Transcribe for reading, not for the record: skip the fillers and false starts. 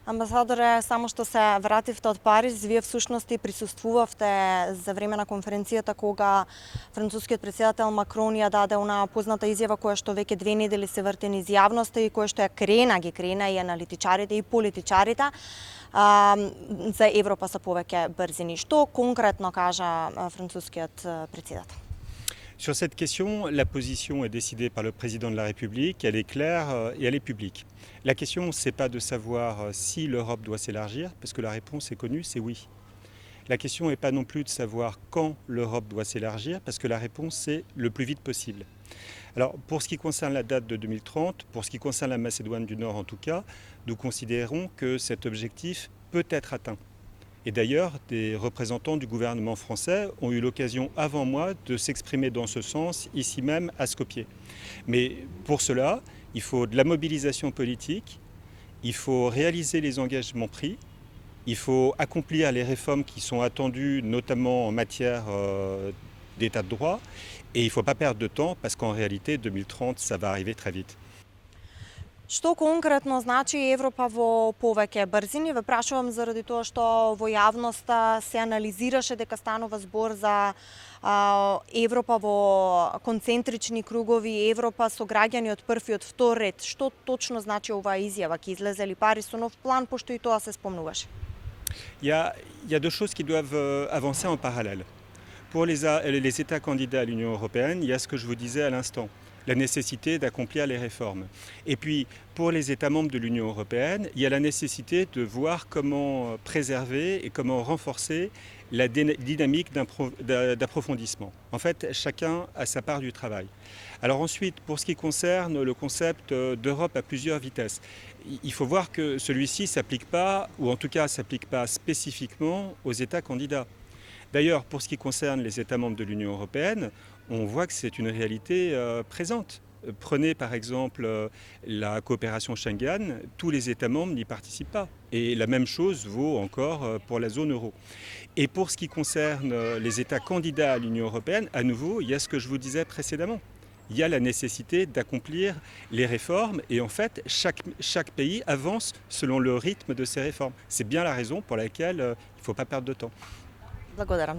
Амбасадоре, само што се вративте од Париз, вие всушност и присуствувавте за време на конференцијата кога францускиот претседател Макрон ја даде онаа позната изјава која што веќе 2 недели се врти низ јавноста и која што ја крена и аналитичарите и политичарите за Европа са повеќе брзини. Што конкретно кажа францускиот претседател? Sur cette question, la position est décidée par le président de la République, elle est claire et elle est publique. La question, ce n'est pas de savoir si l'Europe doit s'élargir, parce que la réponse est connue, c'est oui. La question n'est pas non plus de savoir quand l'Europe doit s'élargir, parce que la réponse, c'est le plus vite possible. Alors, pour ce qui concerne la date de 2030, pour ce qui concerne la Macédoine du Nord en tout cas, nous considérons que cet objectif peut être atteint. Et d'ailleurs, des représentants du gouvernement français ont eu l'occasion avant moi de s'exprimer dans ce sens, ici même à Skopje. Mais pour cela, il faut de la mobilisation politique, il faut réaliser les engagements pris, il faut accomplir les réformes qui sont attendues, notamment en matière d'état de droit, et il ne faut pas perdre de temps parce qu'en réalité, 2030, ça va arriver très vite. Што конкретно значи Европа во повеќе брзини? Ве прашувам заради тоа што во јавноста се анализираше дека станува збор за Европа во концентрични кругови, Европа со граѓани од прв и од втор ред. Што точно значи оваа изјава? Ќе излезе ли Париз со нов план, пошто и тоа се спомнуваше? Il y a deux choses qui doivent avancer en parallèle. Pour les États candidats à l'Union européenne, il y a ce que je vous disais à l'instant, la nécessité d'accomplir les réformes. Et puis, pour les États membres de l'Union européenne, il y a la nécessité de voir comment préserver et comment renforcer la dynamique d'approfondissement. En fait, chacun a sa part du travail. Alors ensuite, pour ce qui concerne le concept d'Europe à plusieurs vitesses, il faut voir que celui-ci ne s'applique pas, ou en tout cas ne s'applique pas spécifiquement aux États candidats. D'ailleurs, pour ce qui concerne les États membres de l'Union européenne, on voit que c'est une réalité présente. Prenez par exemple la coopération Schengen, tous les États membres n'y participent pas. Et la même chose vaut encore pour la zone euro. Et pour ce qui concerne les États candidats à l'Union européenne, à nouveau, il y a ce que je vous disais précédemment. Il y a la nécessité d'accomplir les réformes et en fait, chaque pays avance selon le rythme de ces réformes. C'est bien la raison pour laquelle il ne faut pas perdre de temps. Благодарам.